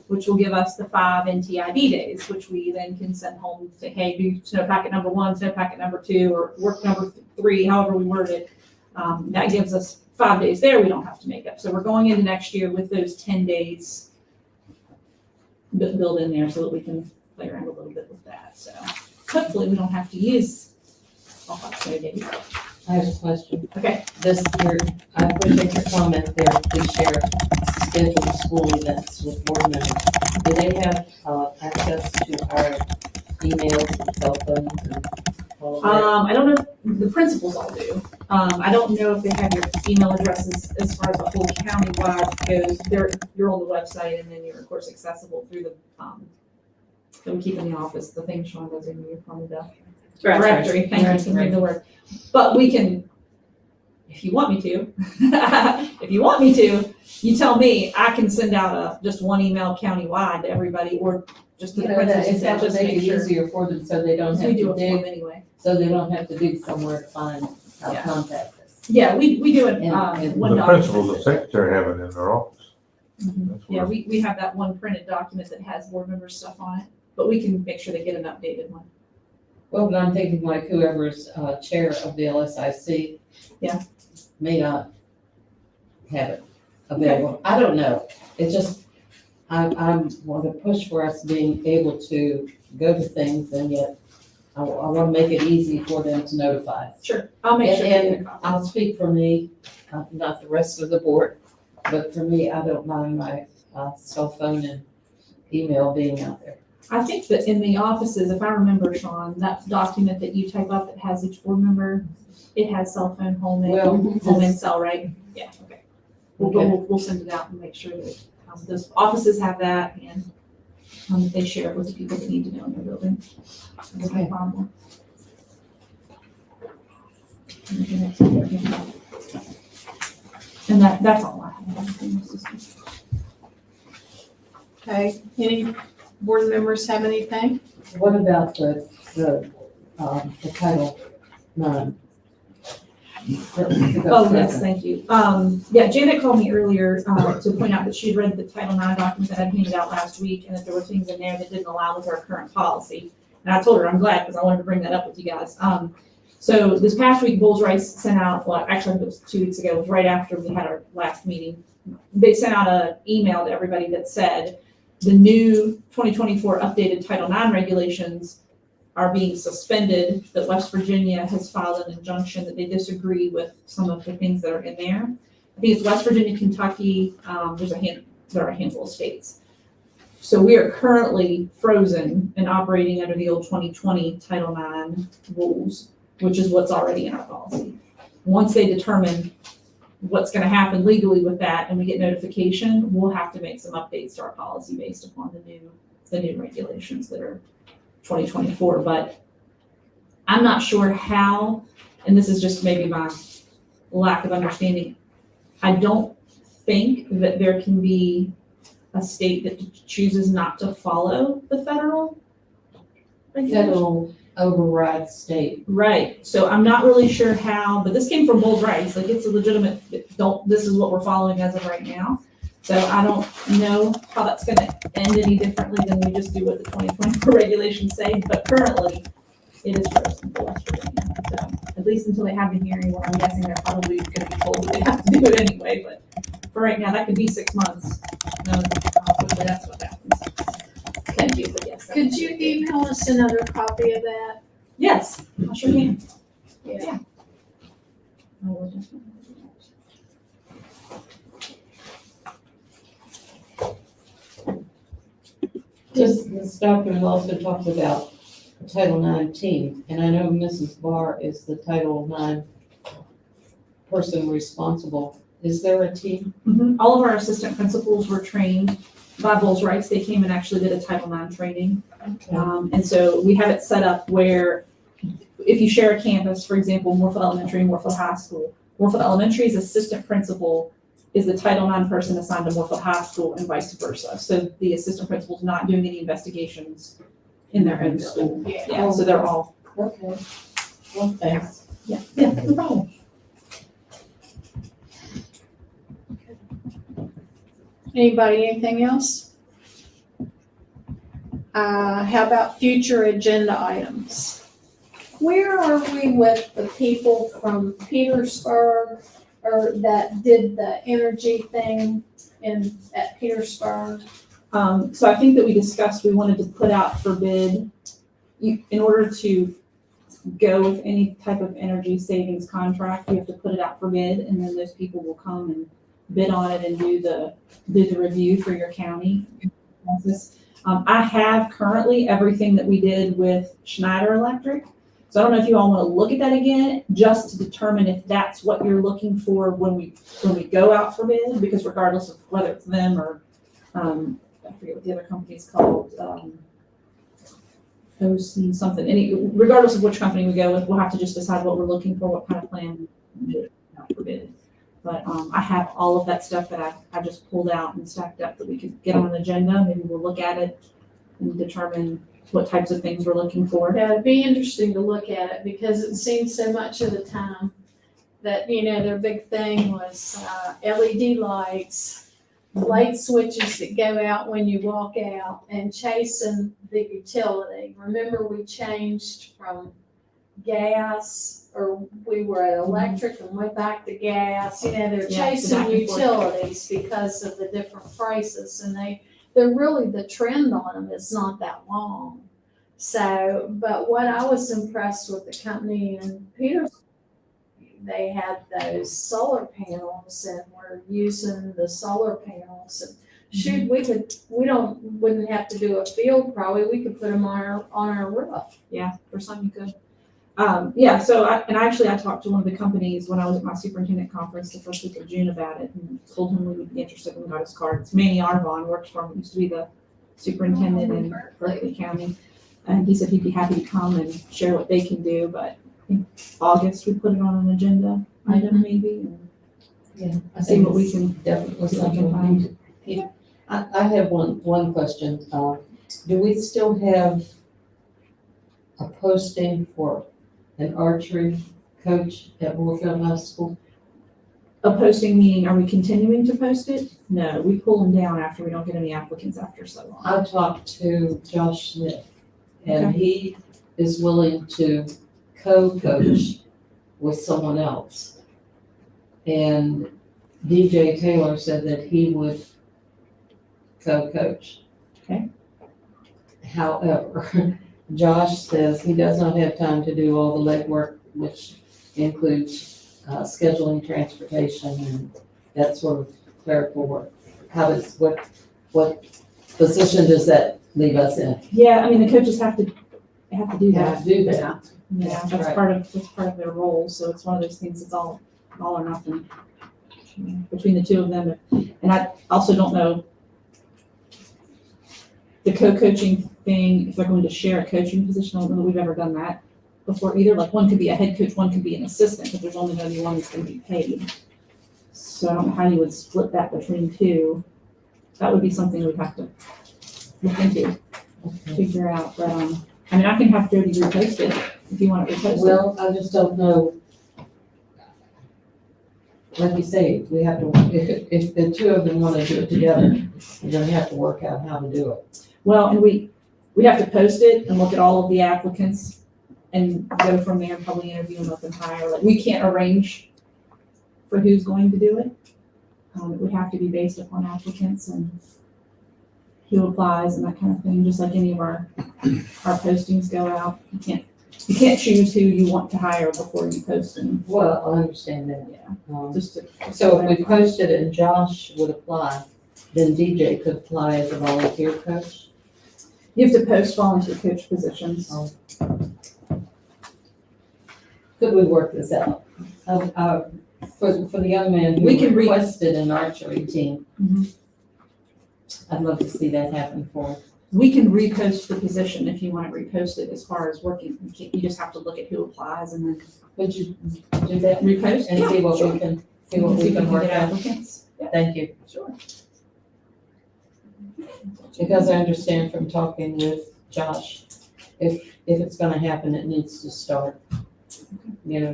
which will give us the 5 NTID days, which we then can send home and say, hey, do snow packet number 1, snow packet number 2, or work number 3, however we word it. That gives us 5 days there we don't have to make up. So we're going into next year with those 10 days built in there so that we can play around a little bit with that. So hopefully we don't have to use all 5 snow days. I have a question. Okay. This year, I appreciate your comment there, please share scheduled school events with board members. Do they have access to our emails and cell phones and all of that? I don't know if the principals all do. I don't know if they have your email addresses as far as the whole county-wide goes. You're on the website and then you're of course accessible through the, that we keep in the office, the thing Sean does in your from the directory. Thank you for the word. But we can if you want me to, if you want me to, you tell me, I can send out just one email countywide to everybody, or just to You the know, that, principals, it's got to just to make it make sure. easier for them so they don't So have we do to a form dig, anyway. so they don't have to dig somewhere to find how to Yeah. contact us. Yeah, we do it, And- and one The document. principal, the secretary have it in their office. Mhm. That's Yeah, where- we have that one printed document that has board member stuff on it, but we can make sure they get an updated one. Well, but I'm thinking like whoever's chair of the LSIC. Yeah. May not have it available. I don't know. It's just, I want to push for us being able to go to things, and yet I want to make it easy for them to notify us. Sure, I'll make sure they get a And copy. I'll speak for me, not the rest of the board, but for me, I don't mind my cell phone and email being out there. I think that in the offices, if I remember, Sean, that document that you type up that has each board member, it has cell phone, home Well, and cell, right? Yeah, okay. We'll send it out and make sure that those offices have that, and they share it with the people that need to know in their building. That's no Okay. problem. And that's all I have. Okay, any board members have anything? What about the Title IX? Oh, yes, thank you. Yeah, Janet called me earlier, to point out that she had read the Title IX document that I handed out last week, and that there were things in there that didn't allow with our current policy. And I told her, I'm glad, because I wanted to bring that up with you guys. So this past week, Bulls Rice sent out, well, actually, it was 2 weeks ago, it was right after we had our last meeting. They sent out an email to everybody that said, the new 2024 updated Title IX regulations are being suspended, that West Virginia has filed an injunction that they disagree with some of the things that are in there. I think it's West Virginia, Kentucky, there are a handful of states. So we are currently frozen and operating under the old 2020 Title IX rules, which is what's already in our policy. Once they determine what's gonna happen legally with that and we get notification, we'll have to make some updates to our policy based upon the new regulations that are 2024, but I'm not sure how, and this is just maybe my lack of understanding. I don't think that there can be a state that chooses not to follow the federal regulations. Federal override state. Right, so I'm not really sure how, but this came from Bulls Rice, like it's a legitimate, this is what we're following as of right now. So I don't know how that's gonna end any differently than we just do what the 2024 regulations say, but currently it is frozen for West Virginia. So at least until they have the hearing, where I'm guessing they're probably gonna be told that they have to do it anyway, but for right now, that could be 6 months. No, hopefully that's what happens. Thank you, but yes. Could you email us another copy of that? Yes, I sure can. Yeah. I will definitely do This document also talks about Title IX team, and I know Mrs. Barr is the Title IX person responsible. Is there a team? that. All of our assistant principals were trained by Bulls Rice. They came and actually did a Title IX training. And so we have it set up where if you share a campus, for example, Moorfield Elementary and Moorfield High School, Moorfield Elementary's assistant principal is the Title IX person assigned to Moorfield High School and vice versa. So the assistant principal's not doing any investigations in their own school. Yeah, so they're all, Okay. Well, thanks. yeah, no problem. Anybody, anything else? How about future agenda items? Where are we with the people from Petersburg, or that did the energy thing at Petersburg? So I think that we discussed, we wanted to put out for bid, in order to go with any type of energy savings contract, you have to put it out for bid, and then those people will come and bid on it and do the review for your county. I have currently everything that we did with Schneider Electric. So I don't know if you all want to look at that again, just to determine if that's what you're looking for when we go out for bid, because regardless of whether it's them or, I forget what the other company's called, OC something, regardless of which company we go with, we'll have to just decide what we're looking for, what kind of plan. up for bid. But, I have all of that stuff that I just pulled out and stacked up that we could get on an agenda. Maybe we'll look at it and determine what types of things we're looking for. Yeah, it'd be interesting to look at it because it seems so much of the time that, their big thing was LED lights, light switches that go out when you walk out, and chasing the utility. Remember, we changed from gas, or we were at electric and went back to gas. They're Yeah, it's chasing back and forth. utilities because of the different prices, and they're really, the trend on them is not that long. So, but what I was impressed with the company in Peters, they had those solar panels and we're using the solar panels. And shoot, wouldn't have to do a field probably. We could put them on our roof. Yeah, for some you could. So I talked to one of the companies when I was at my superintendent conference the first week of June about it and told him we would be interested and got his cards. Manny Arvon works for him, used to be the superintendent in Berkeley County. And he said he'd be happy to come and share what they can do, but I think August we put it on an agenda item maybe and Yeah. I see think what we it's can. Definitely see what we something can we need to. I have one question. Do we still have a posting for an archery coach at Warfield High School? A posting meaning, are we continuing to post it? No, we pull them down after we don't get any applicants after so long. I talked to Josh Smith, and he is willing to co-coach with someone else. And DJ Taylor said that he would co-coach. Okay. However, Josh says he does not have time to do all the legwork, which includes scheduling transportation and that sort of clerical work. What position does that leave us in? Yeah, I mean, the coaches have to do Have that. to do that. Yeah, that's Right. that's part of their role, so it's one of those things, it's all or nothing between the two of them. And I also don't know the co-coaching thing, if they're going to share a coaching position. I don't know that we've ever done that before either. Like one could be a head coach, one could be an assistant, but there's only gonna be one that's gonna be paid. So I don't know how you would split that between two. That would be something we'd have to look into, figure out, but, I mean, I can have Jody repost it if you want it reposted. Well, I just don't know. Like you say, we have to, if the two of them want to do it together, we're gonna have to work out how to do it. Well, and we have to post it and look at all of the applicants and go from there and probably interview and open hire. Like, we can't arrange for who's going to do it. It would have to be based upon applicants and who applies and that kind of thing, just like any of our postings go out. You can't choose who you want to hire before you post them. Well, I understand that. Yeah, just to. So if we posted it and Josh would apply, then DJ could apply as a volunteer coach? You have to post volunteer coach positions. Oh. Could we work this out? For the young man who We can requested an archery team, Mhm. I'd love to see that happen for him. We can repost the position if you want to repost it as far as working. You just have to look at who applies and then Would you do that repost. and see what we can, see what we can work get out? applicants. Yeah, Thank you. sure. Because I understand from talking with Josh, if it's gonna happen, it needs to start,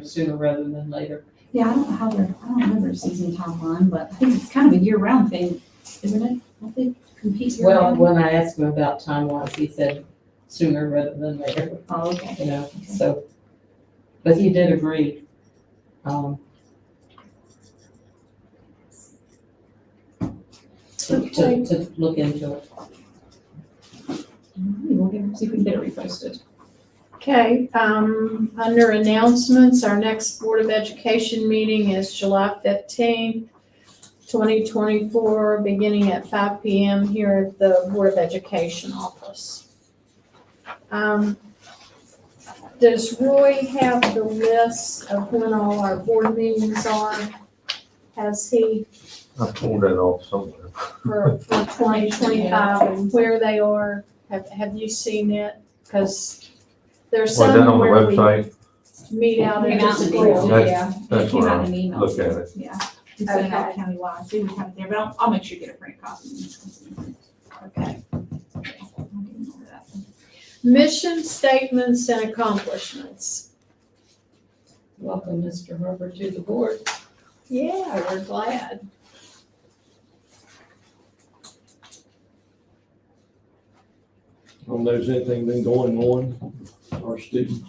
sooner rather than later. Yeah, I don't know how I don't remember the season timeline, but I think it's kind of a year-round thing, isn't it? Don't they compete Well, year-round? when I asked him about time-wise, he said sooner rather than later, Oh, okay. so. But he did agree. To look into it. We'll see if we can get it reposted. Okay, under announcements, our next Board of Education meeting is July 15th, 2024, beginning at 5 PM here at the Board of Education office. Does Roy have the list of when all our board meetings are? Has he I pulled that off somewhere. for 2025 and where they are? Have you seen it? Because there's Was that some on the where we. website? meet out in Came the out in the school, email, That's- yeah. That's It came where out I in an email. look at it. Yeah. We sent it out Okay. countywide, so we have it there, but I'll make sure you get a print copy. okay. I'll get into that. Mission statements and accomplishments. Welcome, Mr. Harper, to the board. Yeah, we're glad. I don't know if there's anything been going on, our students.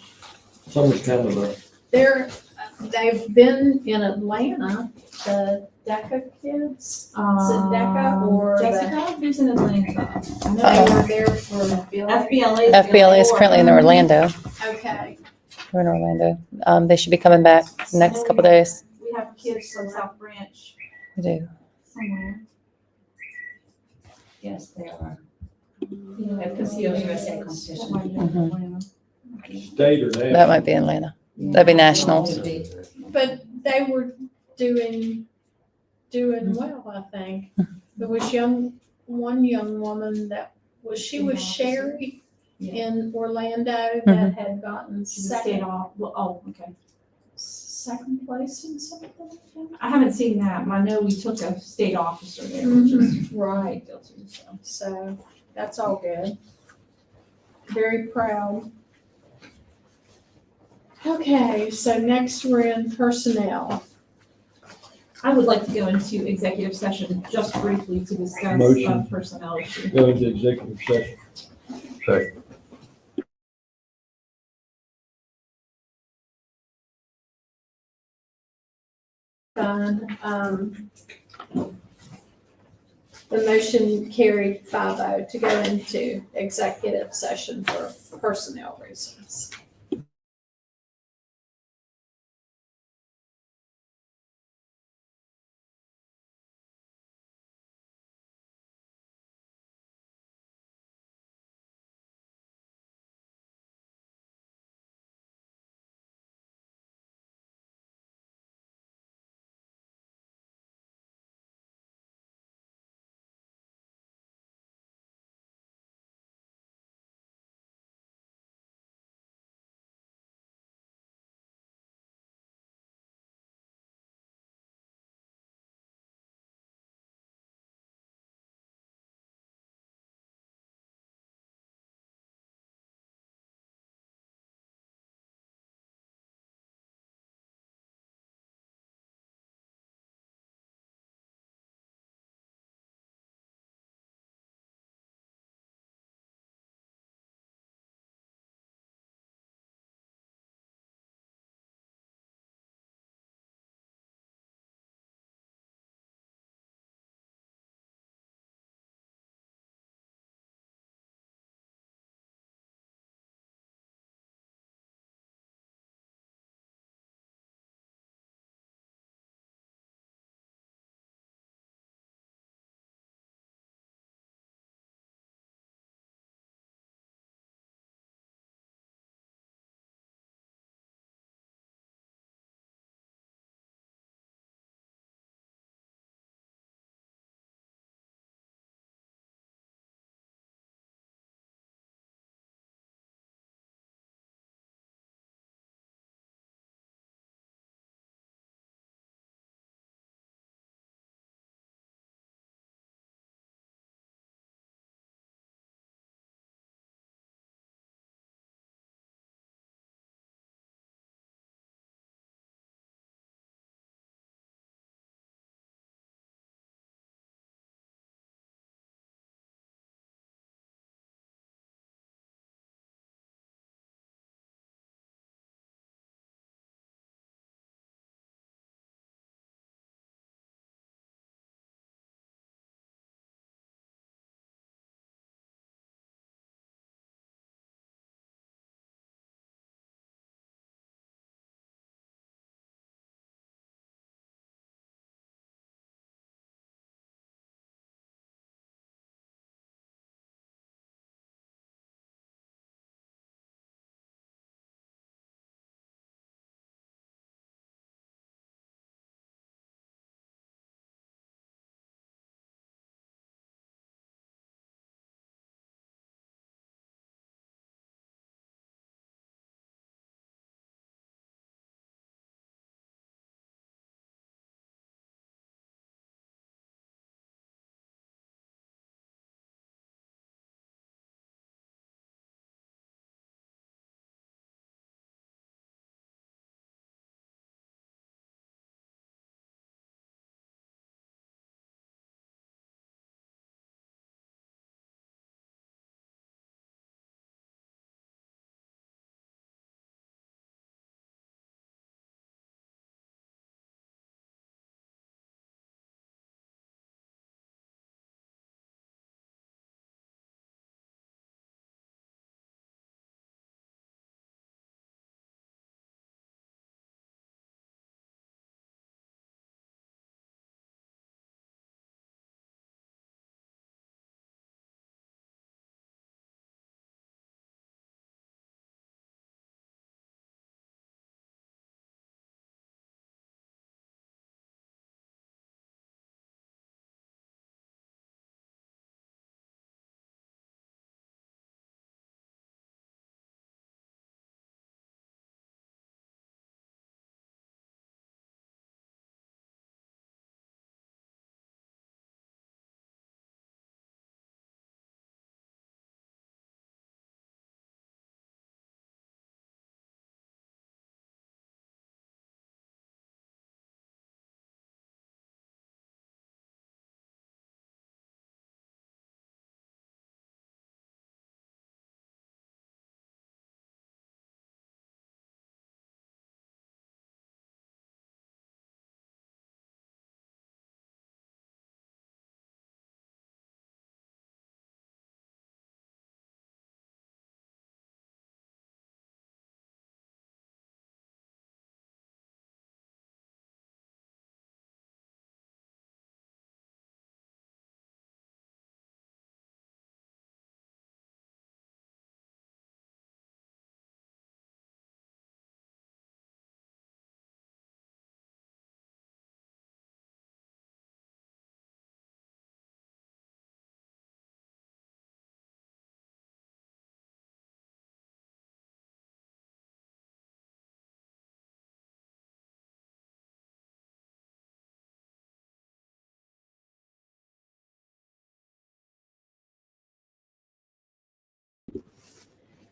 Summer's kind of a, They've been in Atlanta, the DECA kids. Is it DECA or the? Jessica, who's in Atlanta? I know They they were were there for FBLA. FBLA is currently in Orlando. Okay, We're in Orlando. They should be coming back next couple days. We have kids from South Branch We do. somewhere. Yes, they are. Yeah, Castillo USA competition. Mhm. state or national. That might be Atlanta. That'd be nationals. Would be. but they were doing well, I think. There was one young woman that she was Sherry in Orlando that had gotten She was staying second off, well, oh, okay. place in something. I haven't seen that, but I know we took a state officer there, which is Right, big deal too, so. so that's all good. Very proud. Okay, so next we're in personnel. I would like to go into executive session just briefly to discuss Motion. personnel issue. Go into executive session. Second. Done. The motion carried 5-0 to go into executive session for personnel reasons.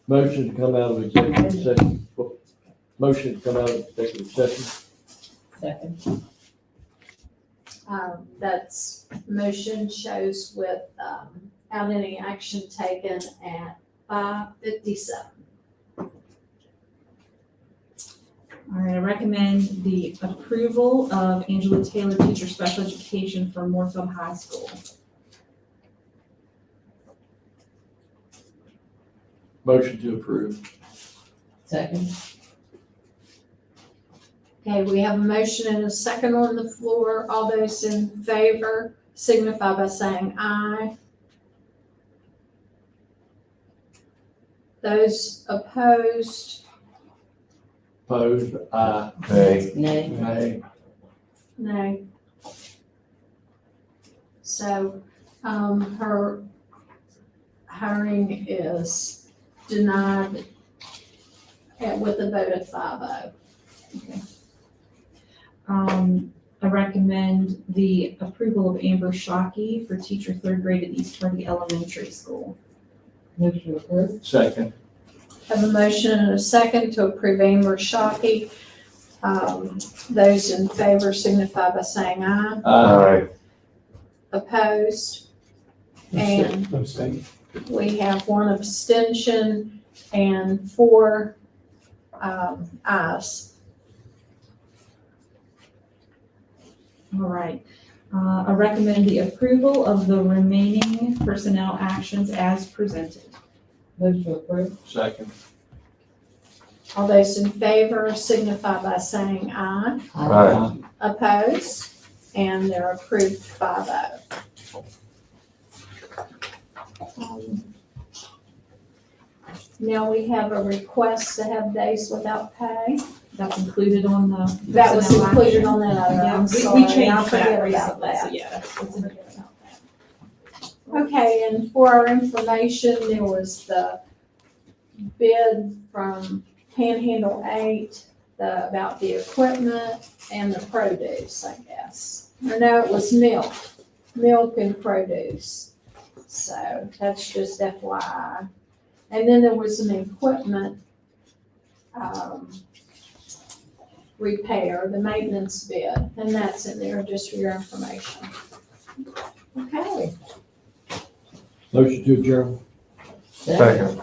Motion to come out of executive session. Motion to come out of executive session. Second. That's motion shows without any action taken at 5:57. All right, I recommend the approval of Angela Taylor, teacher special education for Moorfield High School. Motion to approve. Second. Okay, we have a motion and a second on the floor. All those in favor signify by saying aye. Those opposed, Opposed, aye. Nay. Nay. Nay. no. So, her hiring is denied with a vote of 5-0. I recommend the approval of Amber Shockey for teacher third grade at East Hardy Elementary School. Motion approved. Second. Have a motion and a second to approve Amber Shockey. Those in favor signify by saying aye. Aye. Opposed? And Abstain. we have one abstention and 4 ayes. All right. I recommend the approval of the remaining personnel actions as presented. Motion approved. Second. All those in favor signify by saying aye. Aye. Opposed? And they're approved 5-0. Now we have a request to have days without pay. That's included on the. That was personnel included action. on that other, Yeah, I'm we sorry, I changed forget that about recently, so that. yeah, it's in there. Okay, and for our information, there was the bid from Panhandle 8, about the equipment and the produce, I guess. Or no, it was milk and produce. So that's just FYI. And then there was some equipment, repair, the maintenance bid, and that's in there just for your information. Okay. Motion to adjourn. Second.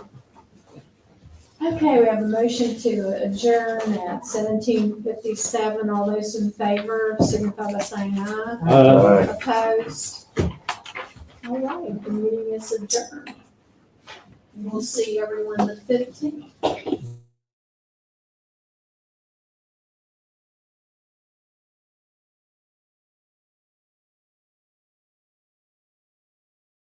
Okay, we have a motion to adjourn at 17:57. All those in favor signify by saying aye. Aye. Opposed? All right, the meeting is adjourned. We'll see everyone the 15th.